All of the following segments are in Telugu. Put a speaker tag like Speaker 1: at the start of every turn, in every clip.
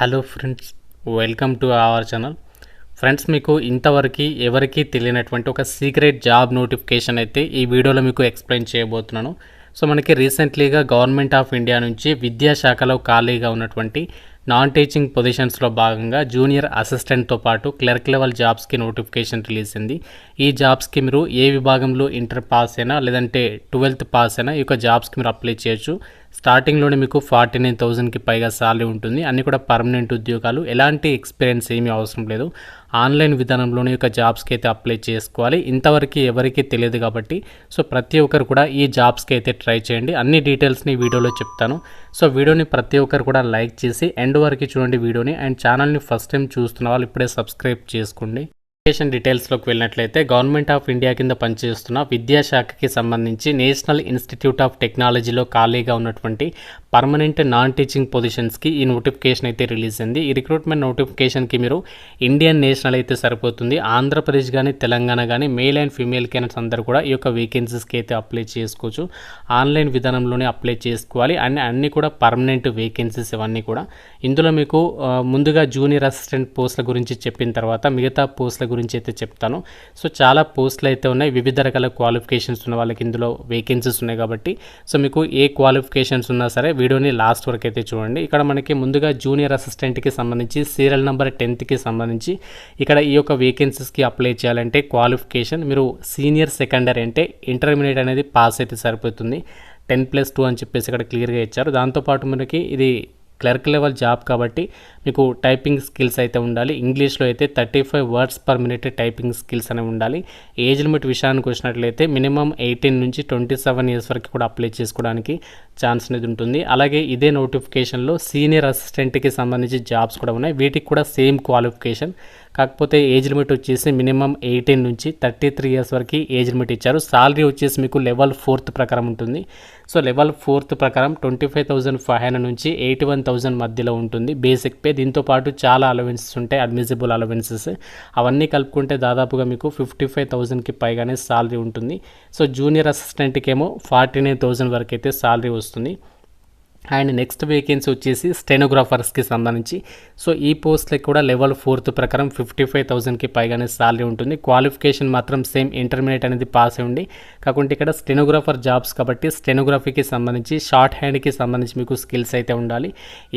Speaker 1: Hello friends, welcome to our channel. Friends, మీకు ఇంతవరకు ఎవరికీ తెలియనటువంటి ఒక సీక్రెట్ జాబ్ నోటిఫికేషన్ అయితే ఈ వీడియోలో మీకు ఎక్స్ప్లెయిన్ చేయబోతున్నాను. సో మనకి రీసెంట్లీగా గవర్నమెంట్ ఆఫ్ ఇండియా నుంచి విద్యాశాఖలో ఖాళీగా ఉన్నటువంటి నాన్ టీచింగ్ పొజిషన్స్లో భాగంగా జూనియర్ అసిస్టెంట్తో పాటు క్లర్క్ లెవెల్ జాబ్స్కి నోటిఫికేషన్ రిలీజ్ అయింది. ఈ జాబ్స్కి మీరు ఏ విభాగంలో ఇంటర్ పాస్ అయినా లేదంటే 12th పాస్ అయినా ఈ యొక్క జాబ్స్కి మీరు అప్లై చేయొచ్చు. స్టార్టింగ్లోనే మీకు 49,000కి పైగా సాలరీ ఉంటుంది. అన్నీ కూడా పర్మనెంట్ ఉద్యోగాలు, ఎలాంటి ఎక్స్పీరియన్స్ ఏమీ అవసరం లేదు. ఆన్లైన్ విధానంలోనే యొక్క జాబ్స్కి అయితే అప్లై చేసుకోవాలి. ఇంతవరకు ఎవరికీ తెలియదు కాబట్టి సో ప్రతి ఒక్కరు కూడా ఈ జాబ్స్కి అయితే ట్రై చేయండి. అన్ని డీటెయిల్స్ని వీడియోలో చెప్తాను. సో వీడియోని ప్రతి ఒక్కరు కూడా లైక్ చేసి ఎండ్ వరకు చూడండి వీడియోని. అండ్ ఛానల్ని ఫస్ట్ టైం చూస్తున్న వాళ్ళు ఇప్పుడే సబ్స్క్రైబ్ చేసుకోండి. నోటిఫికేషన్ డీటెయిల్స్లోకి వెళ్ళినట్లయితే గవర్నమెంట్ ఆఫ్ ఇండియా కింద పనిచేస్తున్న విద్యాశాఖకి సంబంధించి నేషనల్ ఇన్స్టిట్యూట్ ఆఫ్ టెక్నాలజీలో ఖాళీగా ఉన్నటువంటి పర్మనెంట్ నాన్ టీచింగ్ పొజిషన్స్కి ఈ నోటిఫికేషన్ అయితే రిలీజ్ అయింది. ఈ రిక్రూట్మెంట్ నోటిఫికేషన్కి మీరు ఇండియన్ నేషనల్ అయితే సరిపోతుంది. ఆంధ్రప్రదేశ్ కానీ తెలంగాణ కానీ మేల్ అండ్ ఫీమేల్ క్యాండిడేట్స్ అందరూ కూడా ఈ యొక్క వేకెన్సీస్కి అయితే అప్లై చేసుకోవచ్చు. ఆన్లైన్ విధానంలోనే అప్లై చేసుకోవాలి. అండ్ అన్నీ కూడా పర్మనెంట్ వేకెన్సీస్ ఇవన్నీ కూడా. ఇందులో మీకు ముందుగా జూనియర్ అసిస్టెంట్ పోస్టుల గురించి చెప్పిన తర్వాత మిగతా పోస్టుల గురించి అయితే చెప్తాను. సో చాలా పోస్టులు అయితే ఉన్నాయి. వివిధ రకాల క్వాలిఫికేషన్స్ ఉన్న వాళ్ళకి ఇందులో వేకెన్సీస్ ఉన్నాయి కాబట్టి సో మీకు ఏ క్వాలిఫికేషన్స్ ఉన్నా సరే వీడియోని లాస్ట్ వరకు అయితే చూడండి. ఇక్కడ మనకి ముందుగా జూనియర్ అసిస్టెంట్కి సంబంధించి సీరియల్ నెంబర్ 10కి సంబంధించి ఇక్కడ ఈ యొక్క వేకెన్సీస్కి అప్లై చేయాలంటే క్వాలిఫికేషన్ మీరు సీనియర్ సెకండరీ అంటే ఇంటర్మీడియట్ అనేది పాస్ అయితే సరిపోతుంది. 10+2 అని చెప్పేసి ఇక్కడ క్లియర్గా ఇచ్చారు. దాంతోపాటు మనకి ఇది క్లర్క్ లెవెల్ జాబ్ కాబట్టి మీకు టైపింగ్ స్కిల్స్ అయితే ఉండాలి. ఇంగ్లీష్లో అయితే 35 words per minute typing skills అనేవి ఉండాలి. ఏజ్ లిమిట్ విషయానికి వచ్చినట్లయితే మినిమం 18 నుంచి 27 years వరకు కూడా అప్లై చేసుకోవడానికి ఛాన్స్ అనేది ఉంటుంది. అలాగే ఇదే నోటిఫికేషన్లో సీనియర్ అసిస్టెంట్కి సంబంధించి జాబ్స్ కూడా ఉన్నాయి. వీటికి కూడా సేమ్ క్వాలిఫికేషన్, కాకపోతే ఏజ్ లిమిట్ వచ్చేసి మినిమం 18 నుంచి 33 years వరకు ఏజ్ లిమిట్ ఇచ్చారు. సాలరీ వచ్చేసి మీకు లెవెల్ 4th ప్రకారం ఉంటుంది. సో లెవెల్ 4th ప్రకారం 25,500 నుంచి 81,000 మధ్యలో ఉంటుంది బేసిక్ పే. దీంతో పాటు చాలా అలవెన్సెస్ ఉంటాయి, అడ్మిసిబుల్ అలవెన్సెస్. అవన్నీ కలుపుకుంటే దాదాపుగా మీకు 55,000కి పైగానే సాలరీ ఉంటుంది. సో జూనియర్ అసిస్టెంట్కి ఏమో 49,000 వరకు అయితే సాలరీ వస్తుంది. అండ్ నెక్స్ట్ వేకెన్సీ వచ్చేసి స్టెనోగ్రాఫర్స్కి సంబంధించి. సో ఈ పోస్ట్లకి కూడా లెవెల్ 4th ప్రకారం 55,000కి పైగానే సాలరీ ఉంటుంది. క్వాలిఫికేషన్ మాత్రం సేమ్ ఇంటర్మీడియట్ అనేది పాస్ అయి ఉండి, కాకుంటే ఇక్కడ స్టెనోగ్రాఫర్ జాబ్స్ కాబట్టి స్టెనోగ్రఫీకి సంబంధించి షార్ట్ హ్యాండ్కి సంబంధించి మీకు స్కిల్స్ అయితే ఉండాలి.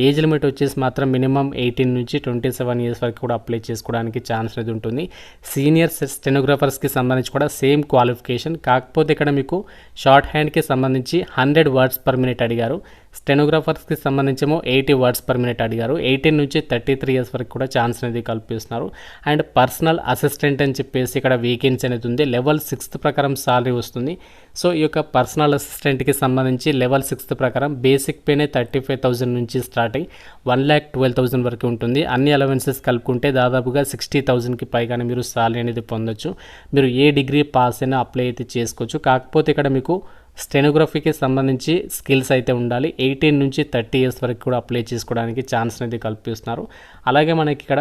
Speaker 1: ఏజ్ లిమిట్ వచ్చేసి మాత్రం మినిమం 18 నుంచి 27 years వరకు కూడా అప్లై చేసుకోవడానికి ఛాన్స్ అనేది ఉంటుంది. సీనియర్ స్టెనోగ్రాఫర్స్కి సంబంధించి కూడా సేమ్ క్వాలిఫికేషన్, కాకపోతే ఇక్కడ మీకు షార్ట్ హ్యాండ్కి సంబంధించి 100 words per minute అడిగారు. స్టెనోగ్రాఫర్స్కి సంబంధించేమో 80 words per minute అడిగారు. 18 నుంచి 33 years వరకు కూడా ఛాన్స్ అనేది కల్పిస్తున్నారు. అండ్ పర్సనల్ అసిస్టెంట్ అని చెప్పేసి ఇక్కడ వేకెన్సీ అనేది ఉంది. లెవెల్ 6th ప్రకారం సాలరీ వస్తుంది. సో ఈ యొక్క పర్సనల్ అసిస్టెంట్కి సంబంధించి లెవెల్ 6th ప్రకారం బేసిక్ పేనే 35,000 నుంచి స్టార్ట్ అయ్యి 1,12,000 వరకు ఉంటుంది. అన్ని అలవెన్సెస్ కలుపుకుంటే దాదాపుగా 60,000కి పైగానే మీరు సాలరీ అనేది పొందొచ్చు. మీరు ఏ డిగ్రీ పాస్ అయినా అప్లై అయితే చేసుకోవచ్చు. కాకపోతే ఇక్కడ మీకు స్టెనోగ్రఫీకి సంబంధించి స్కిల్స్ అయితే ఉండాలి. 18 నుంచి 30 years వరకు కూడా అప్లై చేసుకోవడానికి ఛాన్స్ అనేది కల్పిస్తున్నారు. అలాగే మనకి ఇక్కడ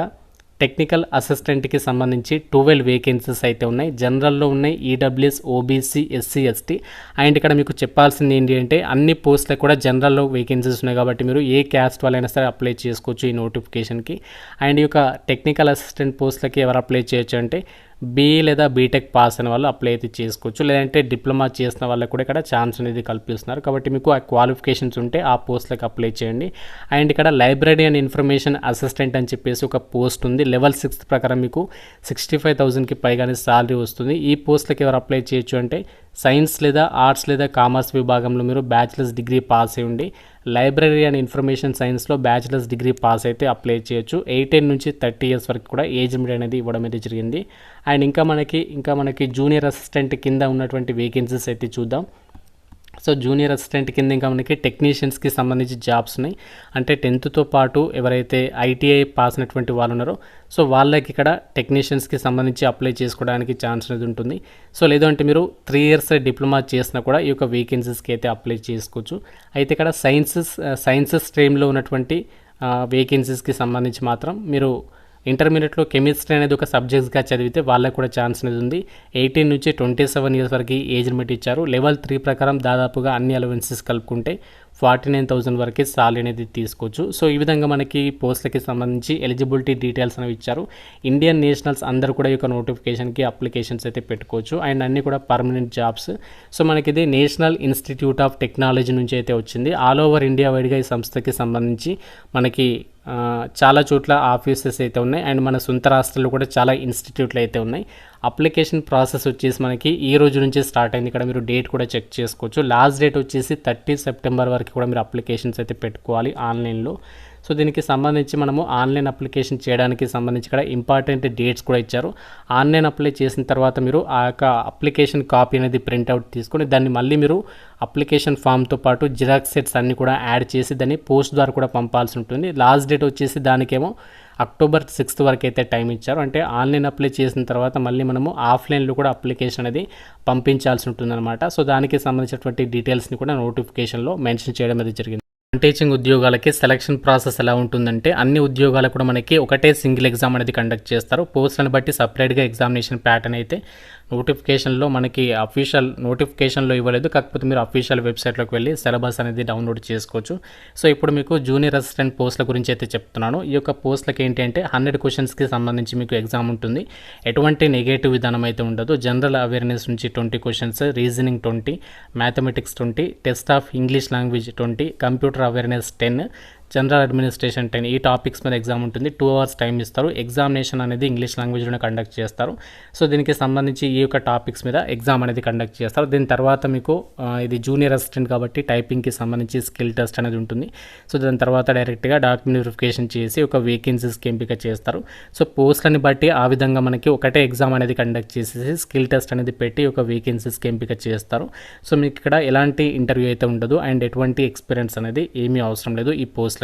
Speaker 1: టెక్నికల్ అసిస్టెంట్కి సంబంధించి 12 వేకెన్సీస్ అయితే ఉన్నాయి. జనరల్లో ఉన్నాయి, EWS, OBC, SC, ST. And ఇక్కడ మీకు చెప్పాల్సింది ఏంటి అంటే అన్ని పోస్టులకు కూడా జనరల్లో వేకెన్సీస్ ఉన్నాయి కాబట్టి మీరు ఏ క్యాస్ట్ వాళ్ళైనా సరే అప్లై చేసుకోవచ్చు ఈ నోటిఫికేషన్కి. అండ్ ఈ యొక్క టెక్నికల్ అసిస్టెంట్ పోస్టులకి ఎవరు అప్లై చేయొచ్చు అంటే బీఈ లేదా బీటెక్ పాస్ అయిన వాళ్ళు అప్లై అయితే చేసుకోవచ్చు. లేదంటే డిప్లొమా చేసిన వాళ్ళకి కూడా ఇక్కడ ఛాన్స్ అనేది కల్పిస్తున్నారు. కాబట్టి మీకు ఆ క్వాలిఫికేషన్స్ ఉంటే ఆ పోస్ట్లకు అప్లై చేయండి. అండ్ ఇక్కడ లైబ్రరీ అండ్ ఇన్ఫర్మేషన్ అసిస్టెంట్ అని చెప్పేసి ఒక పోస్ట్ ఉంది. లెవెల్ 6th ప్రకారం మీకు 65,000కి పైగానే సాలరీ వస్తుంది. ఈ పోస్ట్లకు ఎవరు అప్లై చేయొచ్చు అంటే సైన్స్ లేదా ఆర్ట్స్ లేదా కామర్స్ విభాగంలో మీరు బ్యాచిలర్స్ డిగ్రీ పాస్ అయి ఉండి లైబ్రరీ అండ్ ఇన్ఫర్మేషన్ సైన్స్లో బ్యాచిలర్స్ డిగ్రీ పాస్ అయితే అప్లై చేయొచ్చు. 18 నుంచి 30 years వరకు కూడా ఏజ్ లిమిట్ అనేది ఇవ్వడం అయితే జరిగింది. అండ్ ఇంకా మనకి జూనియర్ అసిస్టెంట్ కింద ఉన్నటువంటి వేకెన్సీస్ అయితే చూద్దాం. సో జూనియర్ అసిస్టెంట్ కింద ఇంకా మనకి టెక్నీషియన్స్కి సంబంధించి జాబ్స్ ఉన్నాయి. అంటే 10th పాటు ఎవరైతే ఐటీఐ పాస్ అయినటువంటి వాళ్ళు ఉన్నారో సో వాళ్ళకి ఇక్కడ టెక్నీషియన్స్కి సంబంధించి అప్లై చేసుకోవడానికి ఛాన్స్ అనేది ఉంటుంది. సో లేదంటే మీరు 3 years డిప్లొమా చేసినా కూడా ఈ యొక్క వేకెన్సీస్కి అయితే అప్లై చేసుకోవచ్చు. అయితే ఇక్కడ సైన్సెస్ స్ట్రీమ్లో ఉన్నటువంటి వేకెన్సీస్కి సంబంధించి మాత్రం మీరు ఇంటర్మీడియట్లో కెమిస్ట్రీ అనేది ఒక సబ్జెక్ట్స్గా చదివితే వాళ్ళకు కూడా ఛాన్స్ అనేది ఉంది. 18 నుంచి 27 ఇయర్స్ వరకు ఏజ్ లిమిట్ ఇచ్చారు. లెవెల్ 3 ప్రకారం దాదాపుగా అన్ని అలవెన్సెస్ కలుపుకుంటే 49,000 వరకు సాలరీ అనేది తీసుకోవచ్చు. సో ఈ విధంగా మనకి పోస్టులకి సంబంధించి ఎలిజిబిలిటీ డీటెయిల్స్ అనేవి ఇచ్చారు. ఇండియన్ నేషనల్స్ అందరూ కూడా ఈ యొక్క నోటిఫికేషన్కి అప్లికేషన్స్ అయితే పెట్టుకోవచ్చు. అండ్ అన్నీ కూడా పర్మనెంట్ జాబ్స్. సో మనకి ఇది నేషనల్ ఇన్స్టిట్యూట్ ఆఫ్ టెక్నాలజీ నుంచి అయితే వచ్చింది. ఆల్ ఓవర్ ఇండియా వైడ్గా ఈ సంస్థకి సంబంధించి మనకి చాలా చోట్ల ఆఫీసెస్ అయితే ఉన్నాయి. అండ్ మన సొంత రాష్ట్రాల్లో కూడా చాలా ఇన్స్టిట్యూట్లు అయితే ఉన్నాయి. అప్లికేషన్ ప్రాసెస్ వచ్చేసి మనకి ఈ రోజు నుంచి స్టార్ట్ అయింది. ఇక్కడ మీరు డేట్ కూడా చెక్ చేసుకోవచ్చు. లాస్ట్ డేట్ వచ్చేసి 30 సెప్టెంబర్ వరకు కూడా మీరు అప్లికేషన్స్ అయితే పెట్టుకోవాలి ఆన్లైన్లో. సో దీనికి సంబంధించి మనము ఆన్లైన్ అప్లికేషన్ చేయడానికి సంబంధించి ఇక్కడ ఇంపార్టెంట్ డేట్స్ కూడా ఇచ్చారు. ఆన్లైన్ అప్లై చేసిన తర్వాత మీరు ఆ యొక్క అప్లికేషన్ కాపీ అనేది ప్రింట్అవుట్ తీసుకొని దాన్ని మళ్ళీ మీరు అప్లికేషన్ ఫామ్తో పాటు జిరాక్స్ సెట్స్ అన్నీ కూడా యాడ్ చేసి దాన్ని పోస్ట్ ద్వారా కూడా పంపాల్సి ఉంటుంది. లాస్ట్ డేట్ వచ్చేసి దానికేమో అక్టోబర్ 6 వరకు అయితే టైం ఇచ్చారు. అంటే ఆన్లైన్ అప్లై చేసిన తర్వాత మళ్ళీ మనము ఆఫ్లైన్లో కూడా అప్లికేషన్ అనేది పంపించాల్సి ఉంటుందన్నమాట. సో దానికి సంబంధించినటువంటి డీటెయిల్స్ని కూడా నోటిఫికేషన్లో మెన్షన్ చేయడం అనేది జరిగింది. టీచింగ్ ఉద్యోగాలకి సెలక్షన్ ప్రాసెస్ ఎలా ఉంటుందంటే అన్ని ఉద్యోగాలకు కూడా మనకి ఒకటే సింగిల్ ఎగ్జామ్ అనేది కండక్ట్ చేస్తారు. పోస్ట్లను బట్టి సపరేట్గా ఎగ్జామినేషన్ ప్యాటర్న్ అయితే నోటిఫికేషన్లో మనకి అఫీషియల్ నోటిఫికేషన్లో ఇవ్వలేదు. కాకపోతే మీరు అఫీషియల్ వెబ్సైట్లోకి వెళ్ళి సిలబస్ అనేది డౌన్లోడ్ చేసుకోవచ్చు. సో ఇప్పుడు మీకు జూనియర్ అసిస్టెంట్ పోస్టుల గురించి అయితే చెప్తున్నాను. ఈ యొక్క పోస్టులకి ఏంటి అంటే 100 క్వశ్చన్స్కి సంబంధించి మీకు ఎగ్జామ్ ఉంటుంది. ఎటువంటి నెగటివ్ విధానం అయితే ఉండదు. జనరల్ అవేర్నెస్ నుంచి 20 questions, reasoning 20, mathematics 20, test of English language 20, computer awareness 10, general administration 10. ఈ టాపిక్స్ మీద ఎగ్జామ్ ఉంటుంది. 2 hours టైం ఇస్తారు. ఎగ్జామినేషన్ అనేది ఇంగ్లీష్ లాంగ్వేజ్లోనే కండక్ట్ చేస్తారు. సో దీనికి సంబంధించి ఈ యొక్క టాపిక్స్ మీద ఎగ్జామ్ అనేది కండక్ట్ చేస్తారు. దీని తర్వాత మీకు ఇది జూనియర్ అసిస్టెంట్ కాబట్టి టైపింగ్కి సంబంధించి స్కిల్ టెస్ట్ అనేది ఉంటుంది. సో దాని తర్వాత డైరెక్ట్గా డాక్యుమెంట్ వెరిఫికేషన్ చేసి ఒక వేకెన్సీస్కి ఎంపిక చేస్తారు. సో పోస్టులని బట్టి ఆ విధంగా మనకి ఒకటే ఎగ్జామ్ అనేది కండక్ట్ చేసేసి స్కిల్ టెస్ట్ అనేది పెట్టి ఒక వేకెన్సీస్కి ఎంపిక చేస్తారు. సో మీకు ఇక్కడ ఎలాంటి ఇంటర్వ్యూ అయితే ఉండదు అండ్ ఎటువంటి ఎక్స్పీరియన్స్ అనేది ఏమీ అవసరం లేదు ఈ పోస్ట్.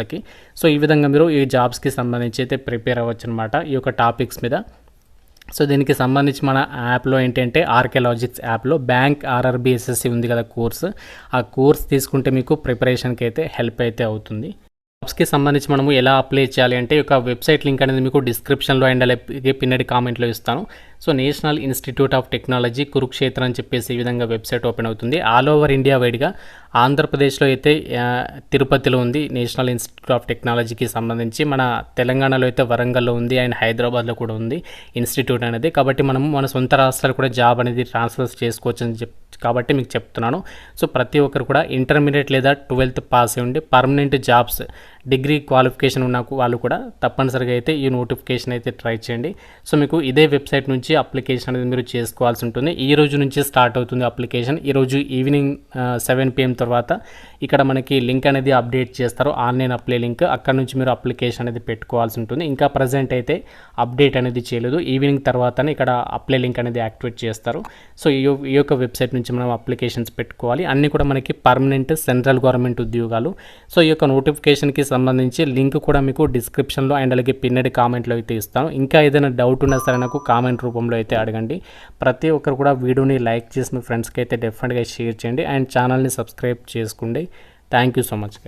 Speaker 1: సో ఈ విధంగా మీరు ఈ జాబ్స్కి సంబంధించి అయితే ప్రిపేర్ అవ్వచ్చు అనమాట ఈ యొక్క టాపిక్స్ మీద. సో దీనికి సంబంధించి మన యాప్లో ఏంటంటే ఆర్కియాలజిక్స్ యాప్లో బ్యాంక్ ఆర్ఆర్బీ ఎస్ఎస్సి ఉంది కదా కోర్స్, ఆ కోర్స్ తీసుకుంటే మీకు ప్రిపరేషన్కి అయితే హెల్ప్ అయితే అవుతుంది. జాబ్స్కి సంబంధించి మనము ఎలా అప్లై చేయాలి అంటే ఈ యొక్క వెబ్సైట్ లింక్ అనేది మీకు డిస్క్రిప్షన్లో అండ్ అలాగే పిన్నడి కామెంట్లో ఇస్తాను. So national institute of technology Kurukshetra అని చెప్పేసి ఈ విధంగా వెబ్సైట్ ఓపెన్ అవుతుంది. ఆల్ ఓవర్ ఇండియా వైడ్గా ఆంధ్రప్రదేశ్లో అయితే తిరుపతిలో ఉంది నేషనల్ ఇన్స్టిట్యూట్ ఆఫ్ టెక్నాలజీకి సంబంధించి. మన తెలంగాణలో అయితే వరంగల్లో ఉంది అండ్ హైదరాబాద్లో కూడా ఉంది ఇన్స్టిట్యూట్ అనేది. కాబట్టి మనము మన సొంత రాష్ట్రాలు కూడా జాబ్ అనేది ట్రాన్స్ఫర్ చేసుకోవచ్చు అని కాబట్టి మీకు చెప్తున్నాను. సో ప్రతి ఒక్కరు కూడా ఇంటర్మీడియట్ లేదా 12th పాస్ అయి ఉండి పర్మనెంట్ జాబ్స్ డిగ్రీ క్వాలిఫికేషన్ ఉన్న వాళ్ళు కూడా తప్పనిసరిగా అయితే ఈ నోటిఫికేషన్ అయితే ట్రై చేయండి. సో మీకు ఇదే వెబ్సైట్ నుంచి అప్లికేషన్ అనేది మీరు చేసుకోవాల్సి ఉంటుంది. ఈ రోజు నుంచి స్టార్ట్ అవుతుంది అప్లికేషన్. ఈరోజు ఈవినింగ్ 7 PM తర్వాత ఇక్కడ మనకి లింక్ అనేది అప్డేట్ చేస్తారు, ఆన్లైన్ అప్లై లింక్. అక్కడ నుంచి మీరు అప్లికేషన్ అనేది పెట్టుకోవాల్సి ఉంటుంది. ఇంకా ప్రజెంట్ అయితే అప్డేట్ అనేది చేయలేదు. ఈవినింగ్ తర్వాతనే ఇక్కడ అప్లై లింక్ అనేది యాక్టివేట్ చేస్తారు. సో ఈ యొక్క వెబ్సైట్ నుంచి మనం అప్లికేషన్స్ పెట్టుకోవాలి. అన్నీ కూడా మనకి పర్మనెంట్ సెంట్రల్ గవర్నమెంట్ ఉద్యోగాలు. సో ఈ యొక్క నోటిఫికేషన్కి సంబంధించి లింక్ కూడా మీకు డిస్క్రిప్షన్లో అండ్ అలాగే పిన్నడి కామెంట్లో అయితే ఇస్తాను. ఇంకా ఏదైనా డౌట్ ఉన్నా సరే నాకు కామెంట్ రూపంలో అయితే అడగండి. ప్రతి ఒక్కరు కూడా వీడియోని లైక్ చేసి మీ ఫ్రెండ్స్కి అయితే డెఫినెట్గా షేర్ చేయండి అండ్ ఛానల్ని సబ్స్క్రైబ్ చేసుకోండి. Thank you so much.